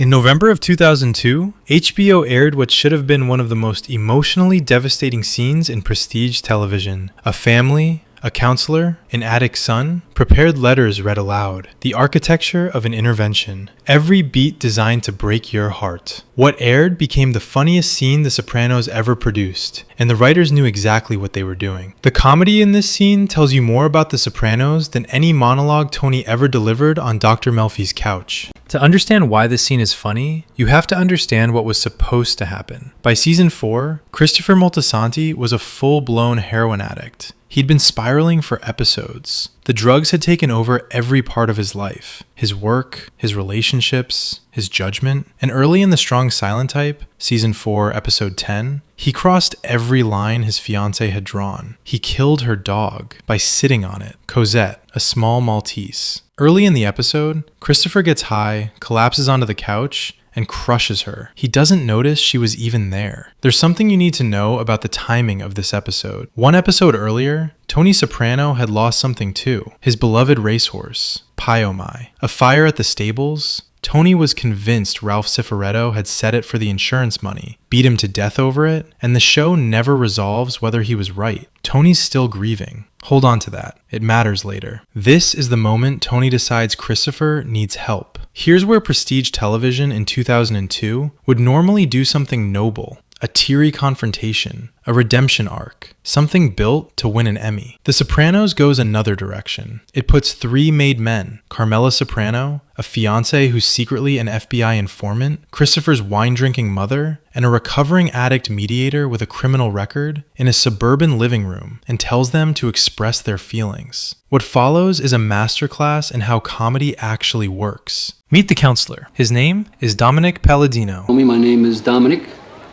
In November of 2002, HBO aired what should have been one of the most emotionally devastating scenes in prestige television. A family, a counselor, an addict's son, prepared letters read aloud. The architecture of an intervention. Every beat designed to break your heart. What aired became the funniest scene The Sopranos ever produced, and the writers knew exactly what they were doing. The comedy in this scene tells you more about The Sopranos than any monologue Tony ever delivered on Dr. Melfi's couch. To understand why this scene is funny, you have to understand what was supposed to happen. By season 4, Christopher Moltisanti was a full-blown heroin addict. He'd been spiraling for episodes. The drugs had taken over every part of his life. His work, his relationships, his judgment. And early in The Strong Silent Type, season 4, episode 10, he crossed every line his fiancée had drawn. He killed her dog by sitting on it. Cosette, a small Maltese. Early in the episode, Christopher gets high, collapses onto the couch, and crushes her. He doesn't notice she was even there. There's something you need to know about the timing of this episode. One episode earlier, Tony Soprano had lost something too. His beloved racehorse, Pyomai. A fire at the stables. Tony was convinced Ralph Cifaretto had set it for the insurance money, beat him to death over it, and the show never resolves whether he was right. Tony's still grieving. Hold on to that. It matters later. This is the moment Tony decides Christopher needs help. Here's where prestige television in 2002 would normally do something noble. A teary confrontation, a redemption arc, something built to win an Emmy. The Sopranos goes another direction. It puts 3 made men, Carmela Soprano, a fiancé who's secretly an FBI informant, Christopher's wine-drinking mother, and a recovering addict mediator with a criminal record, in a suburban living room and tells them to express their feelings. What follows is a masterclass in how comedy actually works. Meet the counselor. His name is Dominic Palladino. My name is Dominic,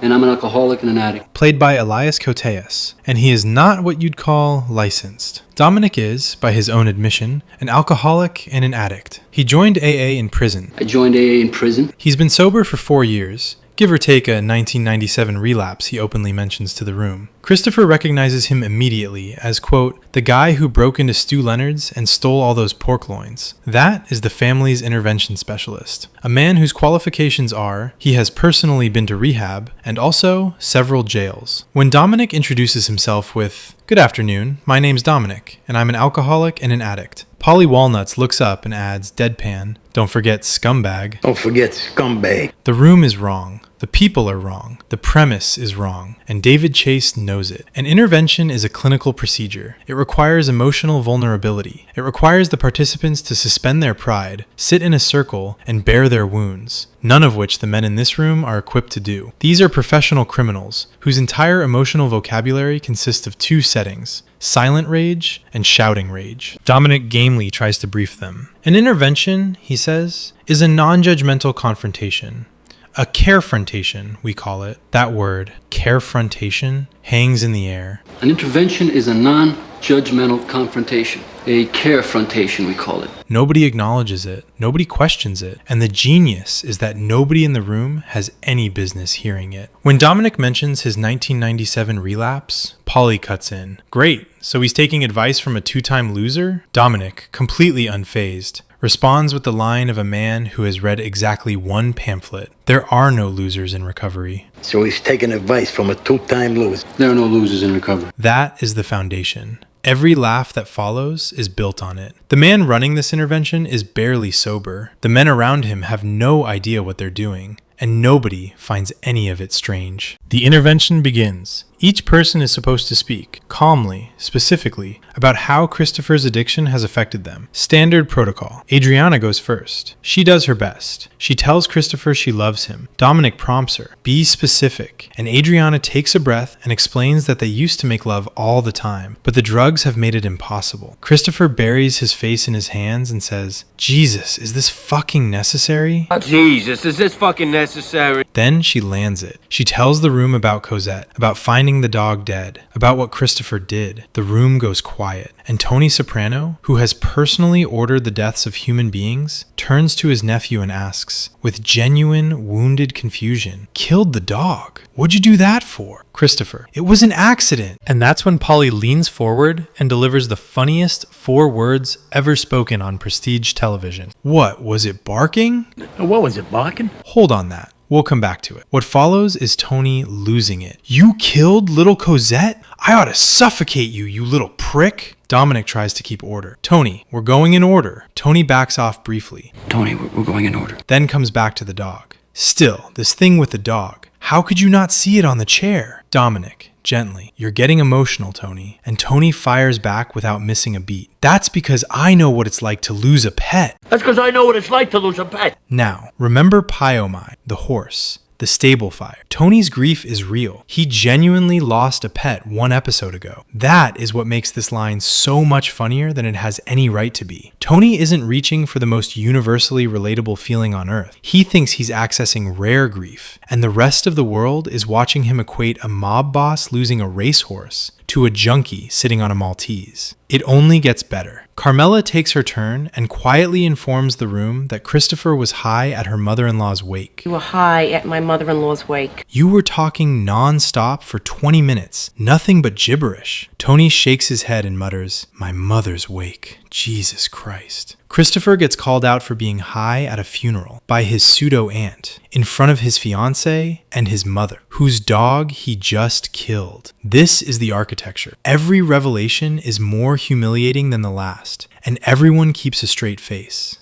and I'm an alcoholic and an addict. Played by Elias Koteas, and he is not what you'd call licensed. Dominic is, by his own admission, an alcoholic and an addict. He joined AA in prison. I joined AA in prison. He's been sober for 4 years, give or take a 1997 relapse he openly mentions to the room. Christopher recognizes him immediately as, quote, the guy who broke into Stu Leonard's and stole all those pork loins. That is the family's intervention specialist, a man whose qualifications are he has personally been to rehab and also several jails. When Dominic introduces himself with, good afternoon, my name's Dominic, and I'm an alcoholic and an addict, Paulie Walnuts looks up and adds, deadpan, don't forget scumbag. Don't forget scumbag. The room is wrong. The people are wrong. The premise is wrong. And David Chase knows it. An intervention is a clinical procedure. It requires emotional vulnerability. It requires the participants to suspend their pride, sit in a circle, and bare their wounds. None of which the men in this room are equipped to do. These are professional criminals, whose entire emotional vocabulary consists of 2 settings, silent rage and shouting rage. Dominic gamely tries to brief them. An intervention, he says, is a non-judgmental confrontation. A carefrontation, we call it. That word, carefrontation, hangs in the air. An intervention is a non-judgmental confrontation. A carefrontation, we call it. Nobody acknowledges it. Nobody questions it. And the genius is that nobody in the room has any business hearing it. When Dominic mentions his 1997 relapse, Paulie cuts in. Great, so he's taking advice from a 2-time loser? Dominic, completely unfazed, responds with the line of a man who has read exactly 1 pamphlet. There are no losers in recovery. So he's taking advice from a 2-time loser. There are no losers in recovery. That is the foundation. Every laugh that follows is built on it. The man running this intervention is barely sober. The men around him have no idea what they're doing, and nobody finds any of it strange. The intervention begins. Each person is supposed to speak, calmly, specifically, about how Christopher's addiction has affected them. Standard protocol. Adriana goes first. She does her best. She tells Christopher she loves him. Dominic prompts her, be specific. And Adriana takes a breath and explains that they used to make love all the time, but the drugs have made it impossible. Christopher buries his face in his hands and says, Jesus, is this fucking necessary? Jesus, is this fucking necessary? Then she lands it. She tells the room about Cosette, about finding finding the dog dead, about what Christopher did. The room goes quiet, and Tony Soprano, who has personally ordered the deaths of human beings, turns to his nephew and asks, with genuine, wounded confusion, "Killed the dog? What'd you do that for?" Christopher, "It was an accident." And that's when Paulie leans forward and delivers the funniest 4 words ever spoken on prestige television. What, was it barking? What was it, barking? Hold on that. We'll come back to it. What follows is Tony losing it. "You killed little Cosette? I ought to suffocate you, you little prick." Dominic tries to keep order. "Tony, we're going in order." Tony backs off briefly. Tony, we're going in order. Then comes back to the dog. "Still, this thing with the dog. How could you not see it on the chair?" Dominic, gently, "You're getting emotional, Tony." And Tony fires back without missing a beat. "That's because I know what it's like to lose a pet." That's because I know what it's like to lose a pet. Now, remember Pyomai, the horse, the stable fire. Tony's grief is real. He genuinely lost a pet 1 episode ago. That is what makes this line so much funnier than it has any right to be. Tony isn't reaching for the most universally relatable feeling on earth. He thinks he's accessing rare grief, and the rest of the world is watching him equate a mob boss losing a racehorse to a junkie sitting on a Maltese. It only gets better. Carmela takes her turn and quietly informs the room that Christopher was high at her mother-in-law's wake. "You were high at my mother-in-law's wake." "You were talking non-stop for 20 minutes, nothing but gibberish." Tony shakes his head and mutters, "My mother's wake. Jesus Christ." Christopher gets called out for being high at a funeral by his pseudo-aunt in front of his fiancée and his mother, whose dog he just killed. This is the architecture. Every revelation is more humiliating than the last, and everyone keeps a straight face.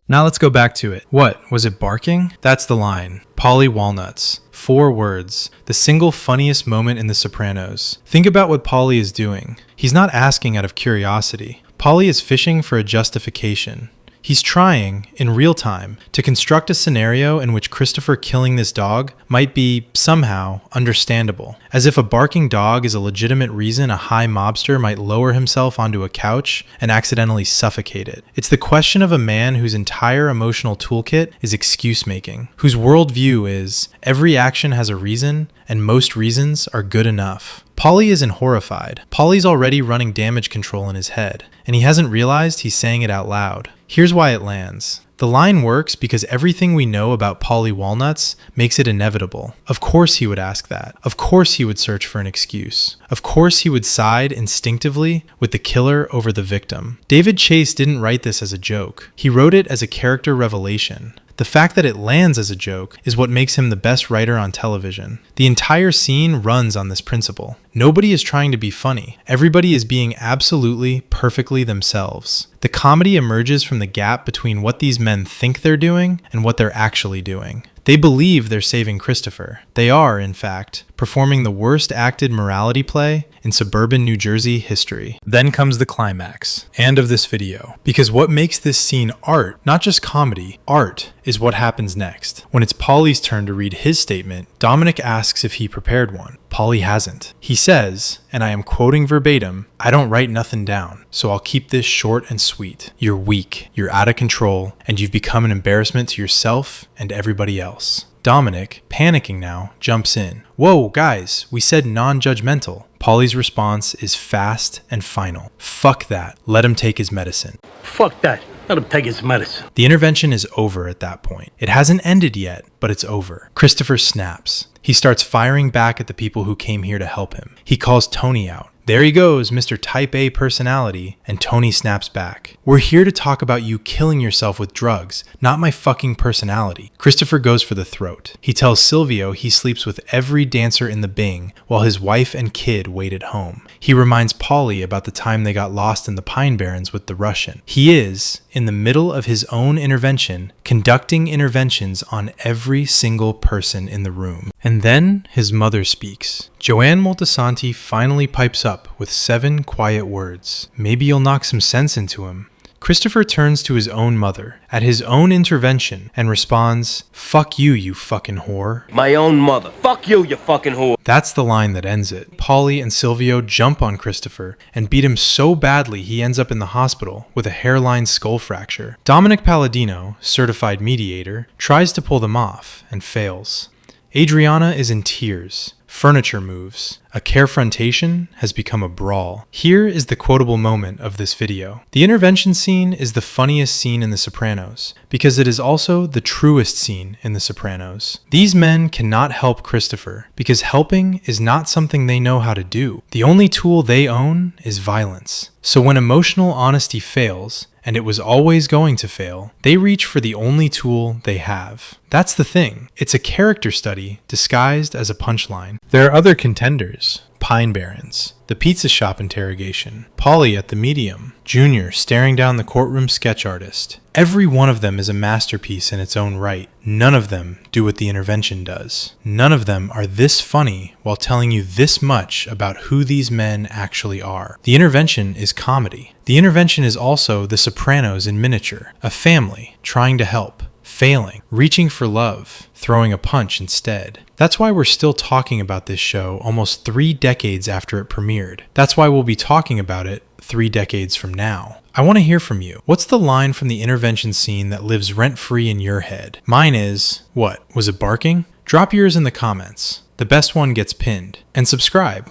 Now let's go back to it. What, was it barking? That's the line. Paulie Walnuts. 4 words. The single funniest moment in The Sopranos. Think about what Paulie is doing. He's not asking out of curiosity. Paulie is fishing for a justification. He's trying, in real time, to construct a scenario in which Christopher killing this dog might be, somehow, understandable. As if a barking dog is a legitimate reason a high mobster might lower himself onto a couch and accidentally suffocate it. It's the question of a man whose entire emotional toolkit is excuse-making, whose worldview is, every action has a reason, and most reasons are good enough. Paulie isn't horrified. Paulie's already running damage control in his head, and he hasn't realized he's saying it out loud. Here's why it lands. The line works because everything we know about Paulie Walnuts makes it inevitable. Of course he would ask that. Of course he would search for an excuse. Of course he would side instinctively with the killer over the victim. David Chase didn't write this as a joke. He wrote it as a character revelation. The fact that it lands as a joke is what makes him the best writer on television. The entire scene runs on this principle. Nobody is trying to be funny. Everybody is being absolutely, perfectly themselves. The comedy emerges from the gap between what these men think they're doing and what they're actually doing. They believe they're saving Christopher. They are, in fact, performing the worst acted morality play in suburban New Jersey history. Then comes the climax, and of this video. Because what makes this scene art, not just comedy, art, is what happens next. When it's Paulie's turn to read his statement, Dominic asks if he prepared one. Paulie hasn't. He says, and I am quoting verbatim, "I don't write nothing down, so I'll keep this short and sweet. You're weak, you're out of control, and you've become an embarrassment to yourself and everybody else." Dominic, panicking now, jumps in. "Whoa, guys, we said non-judgmental." Paulie's response is fast and final. "Fuck that. Let him take his medicine." Fuck that. Let him take his medicine. The intervention is over at that point. It hasn't ended yet, but it's over. Christopher snaps. He starts firing back at the people who came here to help him. He calls Tony out. There he goes, Mr. Type A personality, and Tony snaps back. "We're here to talk about you killing yourself with drugs, not my fucking personality." Christopher goes for the throat. He tells Silvio he sleeps with every dancer in the Bing while his wife and kid wait at home. He reminds Paulie about the time they got lost in the Pine Barrens with the Russian. He is, in the middle of his own intervention, conducting interventions on every single person in the room. And then his mother speaks. Joanne Moltisanti finally pipes up with 7 quiet words. Maybe you'll knock some sense into him. Christopher turns to his own mother, at his own intervention, and responds, "Fuck you, you fucking whore." My own mother. Fuck you, you fucking whore. That's the line that ends it. Paulie and Silvio jump on Christopher and beat him so badly he ends up in the hospital with a hairline skull fracture. Dominic Palladino, certified mediator, tries to pull them off and fails. Adriana is in tears. Furniture moves. A carefrontation has become a brawl. Here is the quotable moment of this video. The intervention scene is the funniest scene in The Sopranos, because it is also the truest scene in The Sopranos. These men cannot help Christopher, because helping is not something they know how to do. The only tool they own is violence. So when emotional honesty fails, and it was always going to fail, they reach for the only tool they have. That's the thing. It's a character study disguised as a punchline. There are other contenders. Pine Barrens, the pizza shop interrogation, Paulie at the Medium, Junior staring down the courtroom sketch artist. Every one of them is a masterpiece in its own right. None of them do what the intervention does. None of them are this funny while telling you this much about who these men actually are. The intervention is comedy. The intervention is also The Sopranos in miniature, a family trying to help, failing, reaching for love, throwing a punch instead. That's why we're still talking about this show almost 3 decades after it premiered. That's why we'll be talking about it 3 decades from now. I want to hear from you. What's the line from the intervention scene that lives rent-free in your head? Mine is, what, was it barking? Drop yours in the comments. The best one gets pinned. And subscribe.